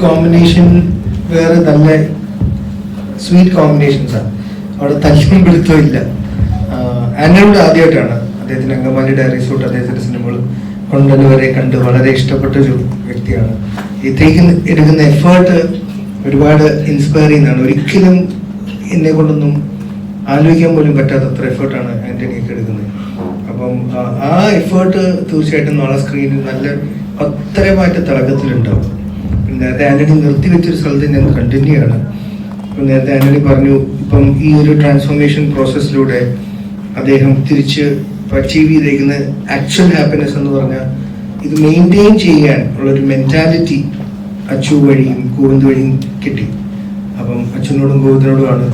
Combination വേറെ നല്ല sweet കോമ്പിനേഷൻസാണ്. അവിടെ തല്ലും പിടുത്തവും ഇല്ല. ആന്റണിയോട് ആദ്യമായിട്ടാണ് അദ്ദേഹത്തിന് അങ്കമാലി ഡയറീസ് തൊട്ട് അദ്ദേഹത്തിന്റെ സിനിമകൾ കൊണ്ടുവന്ന് വരെ കണ്ട് വളരെ ഇഷ്ടപ്പെട്ടൊരു വ്യക്തിയാണ്. ഇത്രയ്ക്ക് എടുക്കുന്ന എഫേർട്ട് ഒരുപാട് ഇൻസ്പയർ ചെയ്യുന്നതാണ്. ഒരിക്കലും എന്നെ കൊണ്ടൊന്നും ആലോചിക്കാൻ പോലും പറ്റാത്തത്ര എഫേർട്ടാണ് ആന്റണിയൊക്കെ എടുക്കുന്നത്. അപ്പം ആ എഫേർട്ട് തീർച്ചയായിട്ടും നാളെ സ്ക്രീനിൽ നല്ല പത്തരമായിട്ട് തിളക്കത്തിലുണ്ടാവും. നേരത്തെ ആന്റണി നിർത്തിവെച്ചൊരു സ്ഥലത്ത് ഞാൻ കണ്ടിന്യൂ ആണ്. ഇപ്പം നേരത്തെ ആന്റണി പറഞ്ഞു, ഇപ്പം ഈ ഒരു ട്രാൻസ്ഫോർമേഷൻ പ്രോസസ്സിലൂടെ അദ്ദേഹം തിരിച്ച് അച്ചീവ് ചെയ്തേക്കുന്ന ആക്ച്വൽ ഹാപ്പിനെസ് എന്ന് പറഞ്ഞാൽ ഇത് മെയിൻറ്റെയിൻ ചെയ്യാൻ ഉള്ളൊരു മെൻറ്റാലിറ്റി അച്ചു വഴിയും ഗോവിന്ദ് വഴിയും കിട്ടി. അപ്പം അച്ഛനോടും ഗോവിന്ദിനോടുമാണ്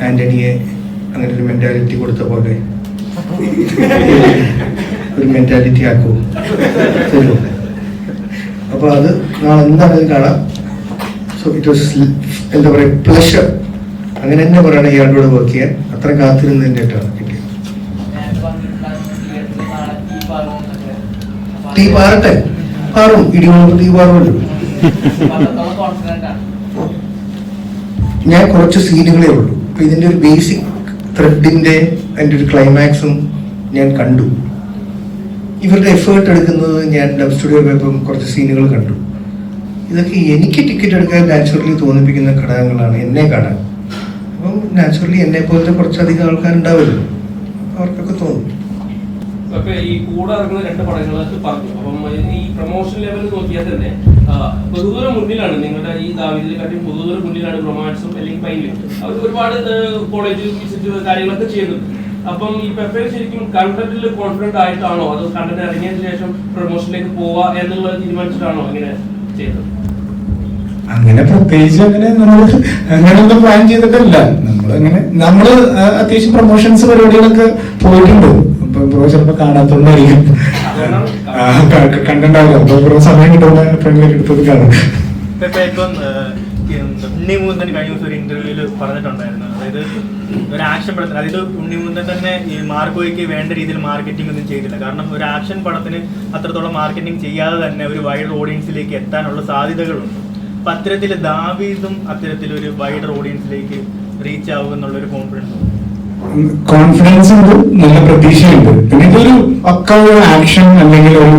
ആന്റണിയെ അങ്ങനെ ഒരു മെൻറ്റാലിറ്റി കൊടുത്ത പോലെ ഒരു മെൻറ്റാലിറ്റി ആക്കുമോ തരുമോ? അപ്പോൾ അത് നാളെ എന്താണെങ്കിലും കാണാം. സോ ഇറ്റ് വാസ് എന്താ പറയുക, പ്ലഷർ. അങ്ങനെ തന്നെ പറയണം ഇയാളുടെ വർക്ക് ചെയ്യാൻ. അത്ര കാത്തിരുന്നതിൻ്റെ ആയിട്ടാണ് കിട്ടിയത്. തീ പാറട്ടെ, പാറും. ഇടിവെള്ളപ്പോൾ തീ പാറുമല്ലോ. ഞാൻ കുറച്ച് സീനുകളേ ഉള്ളൂ. അപ്പൊ ഇതിന്റെ ഒരു ബേസിക് ത്രെഡിന്റെ അതിന്റെ ഒരു ക്ലൈമാക്സും ഞാൻ കണ്ടു. ഇവരുടെ എഫേർട്ട് എടുക്കുന്നത് ഞാൻ ഡബ് സ്റ്റുഡിയോ പോയപ്പം കുറച്ച് സീനുകൾ കണ്ടു. ഇതൊക്കെ എനിക്ക് ടിക്കറ്റ് എടുക്കാൻ നാച്ചുറലി തോന്നിപ്പിക്കുന്ന ഘടകങ്ങളാണ് എന്നെ കാണാൻ. അപ്പം നാച്ചുറലി എന്നെ പോലത്തെ കുറച്ചധികം ആൾക്കാരുണ്ടാവുമല്ലോ, അവർക്കൊക്കെ തോന്നും. ഈ കൂടെ ഇറങ്ങുന്ന 2 പടങ്ങളൊക്കെ പറഞ്ഞു. അപ്പം ഈ പ്രൊമോഷൻ ലെവൽ നോക്കിയാൽ തന്നെ പൊതുദൂരം മുന്നിലാണ്. നിങ്ങളുടെ ഈ ദാവീദിനെക്കാട്ടും പൊതുദൂരം മുന്നിലാണ് റൊമാൻസും അല്ലെങ്കിൽ പൈനും. അവർ ഒരുപാട് കോളേജ് വിസിറ്റ് കാര്യങ്ങളൊക്കെ ചെയ്യുന്നുണ്ട്. അപ്പം ഈ പെപ്പയിൽ ശരിക്കും കണ്ടന്റിൽ കോൺഫിഡന്റ് ആയിട്ടാണോ അതോ കണ്ടന്റ് ഇറങ്ങിയതിനു ശേഷം പ്രൊമോഷനിലേക്ക് പോവാ എന്നുള്ളത് തീരുമാനിച്ചിട്ടാണോ അങ്ങനെ ചെയ്തത്? അങ്ങനെ പ്രത്യേകിച്ച് അങ്ങനെയൊന്നും പ്ലാൻ ചെയ്തിട്ടില്ല. നമ്മള് അത്യാവശ്യം പ്രൊമോഷൻസ് പരിപാടികളൊക്കെ പോയിട്ടുണ്ട്. ബ്രോ ചിലപ്പോ കാണാത്തോണ്ടായിരിക്കും, കണ്ടിട്ടുണ്ടാവില്ല. ബ്രോ സമയം കിട്ടുന്ന എടുത്തത് കാണും. ഇപ്പം ഉണ്ണിമൂന്തൻ കഴിഞ്ഞ ദിവസം ഒരു ഇന്റർവ്യൂവിൽ പറഞ്ഞിട്ടുണ്ടായിരുന്നു, അതായത് ഒരു ആക്ഷൻ പടത്തിന്, അതായത് ഉണ്ണിമൂന്തൻ തന്നെ ഈ മാർക്കോയ്ക്ക് വേണ്ട രീതിയിൽ മാർക്കറ്റിംഗ് ഒന്നും ചെയ്തില്ല. കാരണം ഒരു ആക്ഷൻ പടത്തിന് അത്രത്തോളം മാർക്കറ്റിംഗ് ചെയ്യാതെ തന്നെ ഒരു വൈഡർ ഓഡിയൻസിലേക്ക് എത്താനുള്ള സാധ്യതകളുണ്ട്. അപ്പൊ അത്തരത്തിൽ ദാവീദും അത്തരത്തിലൊരു വൈഡർ ഓഡിയൻസിലേക്ക് റീച്ച് ആവുക എന്നുള്ളൊരു കോൺഫിഡൻസ് ഉണ്ട്, നല്ല പ്രതീക്ഷയുണ്ട്. പിന്നെ ഇതൊരു പക്ക ഒരു ആക്ഷൻ അല്ലെങ്കിൽ ഒരു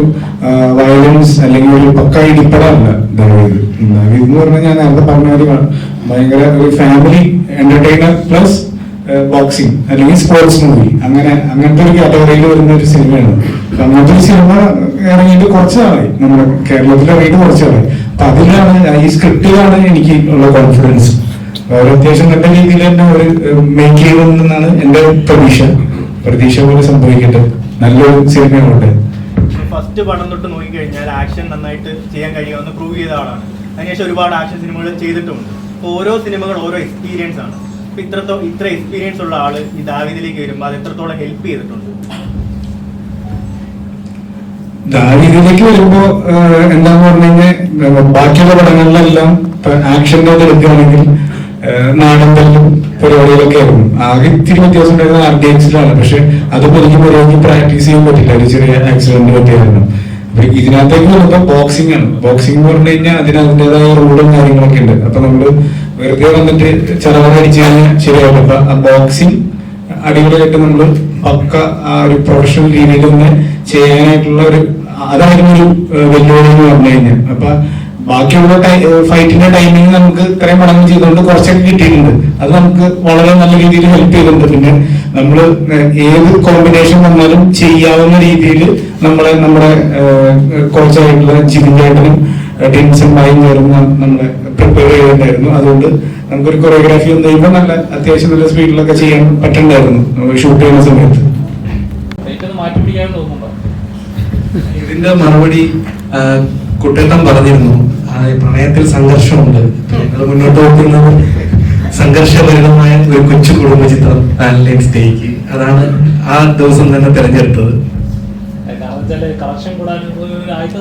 വയലൻസ് അല്ലെങ്കിൽ ഒരു പക്ക ഇടിപ്പടമല്ല ദാവീദ്. ദാവീദ് എന്ന് പറഞ്ഞാൽ ഞാൻ നേരത്തെ പറഞ്ഞ ഒരു ഭയങ്കര ഒരു ഫാമിലി എന്റർടൈനർ പ്ലസ് ബോക്സിംഗ് അല്ലെങ്കിൽ സ്പോർട്സ് മൂവി, അങ്ങനത്തെ ഒരു കാറ്റഗറിയിൽ വരുന്ന ഒരു സിനിമയാണ്. അങ്ങനത്തെ ഒരു സിനിമ ഇറങ്ങിയിട്ട് കുറച്ച് നാളായി, നമ്മുടെ കേരളത്തിൽ ഇറങ്ങിയിട്ട് കുറച്ച് നാളായി. അപ്പൊ അതിലാണ്, ഈ സ്ക്രിപ്റ്റിലാണ് എനിക്ക് ഉള്ള കോൺഫിഡൻസ്. അവർ അത്യാവശ്യം നല്ല രീതിയിൽ തന്നെ ഒരു മേക്ക് ചെയ്യുമെന്നാണ് എന്റെ പ്രതീക്ഷ പോലെ സംഭവിക്കട്ടെ. നല്ലൊരു സിനിമയുണ്ട്. ഫസ്റ്റ് പടം തൊട്ട് നോക്കിക്കഴിഞ്ഞാൽ ആക്ഷൻ നന്നായിട്ട് ചെയ്യാൻ കഴിയുമെന്ന് പ്രൂവ് ചെയ്ത ആളാണ്. അതിനുശേഷം ഒരുപാട് ആക്ഷൻ സിനിമകൾ ചെയ്തിട്ടുണ്ട്. അപ്പോൾ ഓരോ സിനിമകൾ ഓരോ എക്സ്പീരിയൻസ് ആണ്. അപ്പൊ ഇത്ര എക്സ്പീരിയൻസ് ഉള്ള ആള് ഈ ദാവീദിലേക്ക് വരുമ്പോൾ അത് എത്രത്തോളം ഹെൽപ്പ് ചെയ്തിട്ടുണ്ട്? ദാവീദിലേക്ക് വരുമ്പോ എന്താന്ന് പറഞ്ഞു കഴിഞ്ഞാൽ ബാക്കിയുള്ള പടങ്ങളിലെല്ലാം ആക്ഷൻ്റെ എടുക്കുകയാണെങ്കിൽ നാടൻ തല്ലും പരിപാടികളൊക്കെ ആയിരുന്നു. ആകെ ഇത്തിരി വ്യത്യാസം ഉണ്ടായിരുന്ന RDXലാണ്. പക്ഷെ അത് എനിക്ക് പ്രാക്ടീസ് ചെയ്യാൻ പറ്റില്ല, ഒരു ചെറിയ ആക്സിഡന്റ് പറ്റിയായിരുന്നു. അപ്പൊ ഇതിനകത്തേക്ക് വരുമ്പോ ബോക്സിംഗ് ആണ്. ബോക്സിംഗ് എന്ന് പറഞ്ഞു കഴിഞ്ഞാൽ അതിൻ്റെതായ റൂളും കാര്യങ്ങളൊക്കെ ഉണ്ട്. അപ്പൊ നമ്മള് വെറുതെ വന്നിട്ട് ചെറുതടിച്ചു കഴിഞ്ഞാൽ ശരിയാവില്ല. അപ്പൊ ആ ബോക്സിംഗ് അടിപൊളിയായിട്ട് നമ്മള് പക്ക ആ ഒരു പ്രൊഫഷണൽ രീതിയിൽ തന്നെ ചെയ്യാനായിട്ടുള്ള അതായിരുന്നു ഒരു വെല്ലുവിളി എന്ന് പറഞ്ഞു കഴിഞ്ഞാൽ. അപ്പൊ ബാക്കിയുള്ള ഫൈറ്റിന്റെ ടൈമിങ് നമുക്ക് ഇത്രയും മടങ്ങ് ചെയ്തുകൊണ്ട് കുറച്ചൊക്കെ കിട്ടിയിട്ടുണ്ട്. അത് നമുക്ക് വളരെ നല്ല രീതിയിൽ ഹെൽപ്പ് ചെയ്തിട്ടുണ്ട്. പിന്നെ നമ്മൾ ഏത് കോമ്പിനേഷൻ വന്നാലും ചെയ്യാവുന്ന രീതിയിൽ നമ്മുടെ കോച്ചായിട്ടുള്ള ജിതിൻ ചേട്ടനും ടിൻസന്മായും ചേർന്ന് നമ്മളെ പ്രിപ്പയർ ചെയ്തിട്ടുണ്ടായിരുന്നു. അതുകൊണ്ട് നമുക്കൊരു കൊറിയോഗ്രാഫി വന്നു കഴിയുമ്പോൾ നല്ല അത്യാവശ്യം നല്ല സ്പീഡിലൊക്കെ ചെയ്യാൻ പറ്റുന്നുണ്ടായിരുന്നു ഷൂട്ട് ചെയ്യുന്ന സമയത്ത്. ഇതിന്റെ മറുപടി കുട്ടേട്ടൻ പറഞ്ഞിരുന്നു, പ്രണയത്തിൽ സംഘർഷമുണ്ട്. ഞങ്ങൾ മുന്നോട്ട് നോക്കുന്നത് സംഘർഷഭരിതമായ ഒരു കൊച്ചു കുടുംബ ചിത്രം വാലന്റൈൻസ് ഡേക്ക്. അതാണ് ആ ദിവസം തന്നെ തിരഞ്ഞെടുത്തത്. കളക്ഷൻ കൂടാനും ആദ്യത്തെ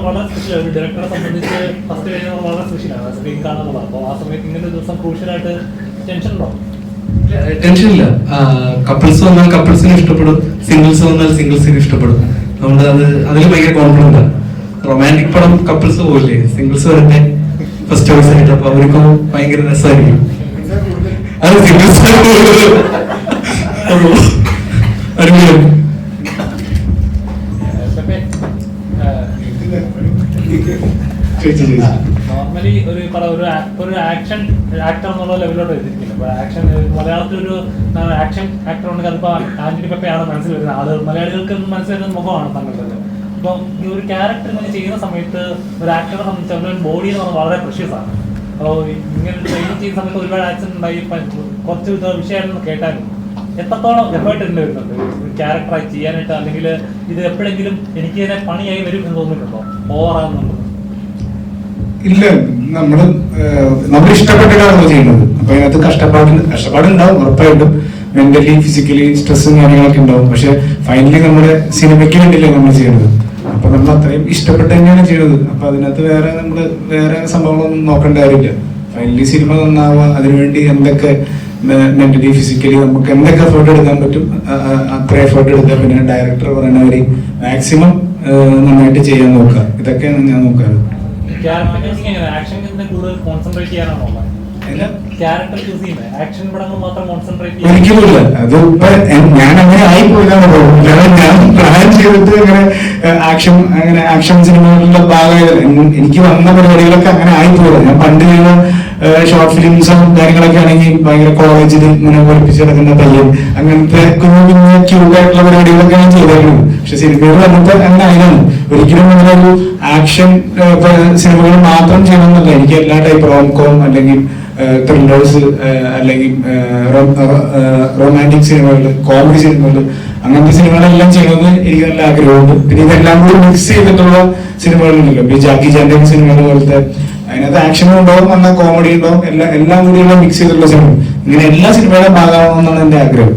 വളരെ സ്പെഷ്യലാണ്. ഒരു ഡയറക്ടറെ സംബന്ധിച്ച് ഫസ്റ്റ് കഴിഞ്ഞാൽ വളരെ സ്പെഷ്യലാണ് സ്ക്രീൻ കാണാനുള്ളത്. അപ്പോൾ ആ സമയത്ത് ഇങ്ങനെ ഒരു ദിവസം ക്രൂഷ്യലായിട്ട് ടെൻഷൻ ഉണ്ടോ? ടെൻഷൻ ഇല്ല. കപ്പിൾസ് വന്നാൽ കപ്പിൾസിന് ഇഷ്ടപ്പെടും, സിംഗിൾസ് വന്നാൽ സിംഗിൾസിന് ഇഷ്ടപ്പെടും. അതുകൊണ്ട് അതിൽ ഭയങ്കര കോൺഫിഡന്റ് ആണ്. റൊമാൻറ്റിക് പടം കപ്പിൾസ് പോയില്ലേ, സിംഗിൾസ് വരട്ടെ ഫസ്റ്റ് ചോയ്സ് ആയിട്ട്, അപ്പൊ അവർക്കും ഭയങ്കര രസമായിരിക്കും. അത് സിംഗിൾസ് നോർമലി ഒരു ആക്ഷൻ ആക്ടർ എന്നുള്ള ലെവലിലോട്ട് എത്തിയിരിക്കുന്നത്. ഇപ്പൊ ആക്ഷൻ മലയാളത്തിൽ ഒരു ആക്ഷൻ ആക്ടർ ഉണ്ട്, അതിപ്പോ ആന്റണി പെപ്പയാണ് മനസ്സിൽ വരുന്നത്. ആളുകൾ മലയാളികൾക്ക് മനസ്സിൽ വരുന്ന മുഖമാണ് താങ്കളുടെ. അപ്പം ഈ ഒരു ക്യാരക്ടർ ഇങ്ങനെ ചെയ്യുന്ന സമയത്ത് ഒരു ആക്ടറെ സംബന്ധിച്ച് അവരുടെ ബോഡി എന്ന് പറഞ്ഞാൽ വളരെ പ്രഷ്യസ് ആണ്. അപ്പോൾ ഇങ്ങനെ ട്രെയിനിങ് ചെയ്യുന്ന സമയത്ത് ഒരുപാട് ആക്സിഡന്റ് ഉണ്ടായി, കുറച്ച് വിഷയമായിരുന്നു കേട്ടായിരുന്നു. എത്രത്തോളം എഫേർട്ട് ഉണ്ട് വരുന്നുണ്ട് ക്യാരക്ടറായി ചെയ്യാനായിട്ട്, അല്ലെങ്കിൽ ഇത് എപ്പോഴെങ്കിലും എനിക്ക് ഇതിനെ പണിയായി വരും എന്ന് തോന്നിയിട്ടുണ്ടോ, ഓവറാകുന്നുണ്ടോ? ഇല്ല, നമ്മൾ ഇഷ്ടപ്പെട്ടിട്ടാണ് ചെയ്യുന്നത്. അപ്പൊ അതിനകത്ത് കഷ്ടപ്പാടുണ്ടാവും ഉറപ്പായിട്ടും, മെന്റലി ഫിസിക്കലി സ്ട്രെസ്സും കാര്യങ്ങളൊക്കെ ഉണ്ടാവും. പക്ഷെ ഫൈനലി നമ്മുടെ സിനിമയ്ക്ക് വേണ്ടിയല്ലേ നമ്മൾ ചെയ്യുന്നത്. അപ്പൊ നമ്മൾ അത്രയും ഇഷ്ടപ്പെട്ട് തന്നെയാണ് ചെയ്യുന്നത്. അപ്പൊ അതിനകത്ത് വേറെ സംഭവങ്ങളൊന്നും നോക്കേണ്ട കാര്യമില്ല. ഫൈനലി സിനിമ നന്നാവുക, അതിനുവേണ്ടി എന്തൊക്കെ മെന്റലി ഫിസിക്കലി നമുക്ക് എന്തൊക്കെ എഫേർട്ട് എടുക്കാൻ പറ്റും അത്ര എഫേർട്ട് എടുക്കുക. പിന്നെ ഡയറക്ടർ പറയുന്നവര് മാക്സിമം നന്നായിട്ട് ചെയ്യാൻ നോക്കുക. ഇതൊക്കെയാണ് ഞാൻ നോക്കാറ്. ഒരിക്കലുമില്ല. അത് ഇപ്പൊ ഞാൻ അങ്ങനെ ആയിപ്പോയതാണ് തോന്നുന്നു. കാരണം ഞാൻ പ്ലാൻ ചെയ്തിട്ട് അങ്ങനെ ആക്ഷൻ സിനിമകളുടെ ഭാഗമായത് എനിക്ക് വന്ന പരിപാടികളൊക്കെ അങ്ങനെ ആയിപ്പോയത്. ഞാൻ പണ്ട് ചെയ്ത ഷോർട്ട് ഫിലിംസും കാര്യങ്ങളൊക്കെ ആണെങ്കിൽ ഭയങ്കര കോളേജിൽ ഇങ്ങനെ പഠിപ്പിച്ച് കിടക്കുന്ന പയ്യൻ, അങ്ങനത്തെ കുഞ്ഞു ക്യൂട്ടായിട്ടുള്ള പരിപാടികളൊക്കെ ഞാൻ ചെയ്തായിരുന്നു. പക്ഷെ സിനിമകൾ വന്നപ്പോൾ അങ്ങനെ ആയിരുന്നു. ഒരിക്കലും അങ്ങനെ ഒരു ആക്ഷൻ സിനിമകൾ മാത്രം ചെയ്യണമെന്നല്ല. എനിക്ക് എല്ലാ ടൈപ്പ് റോംകോം അല്ലെങ്കിൽ ത്രില്ലേഴ്സ് അല്ലെങ്കിൽ റൊമാൻറ്റിക് സിനിമകൾ, കോമഡി സിനിമകൾ, അങ്ങനത്തെ സിനിമകളെല്ലാം ചെയ്യണമെന്ന് എനിക്ക് നല്ല ആഗ്രഹമുണ്ട്. പിന്നെ ഇതെല്ലാം കൂടി മിക്സ് ചെയ്തിട്ടുള്ള സിനിമകളുണ്ടല്ലോ, ഈ ജാക്കി ചാൻ്റെ സിനിമകൾ പോലത്തെ, അതിനകത്ത് ആക്ഷനും ഉണ്ടാവും, നല്ല കോമഡി ഉണ്ടാവും, എല്ലാം കൂടിയുള്ള മിക്സ് ചെയ്തിട്ടുള്ള സിനിമ. ഇങ്ങനെ എല്ലാ സിനിമകളും ഭാഗമാണെന്നാണ് എന്റെ ആഗ്രഹം.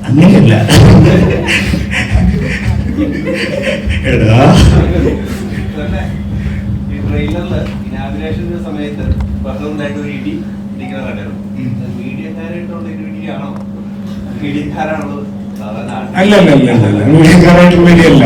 അങ്ങനെയല്ല എടാ, ഇനാഗുറേഷൻ സമയത്ത് ബഹളമുണ്ടായിട്ട് ഒരു ഇടി ഇടിക്കുന്ന കണ്ടായിരുന്നു. മീഡിയക്കാരായിട്ടുള്ള ഇടിയാണോ, മീഡിയക്കാരാണുള്ളത്? അല്ല മീഡിയക്കാരായിട്ടുള്ള ഇടിയല്ല.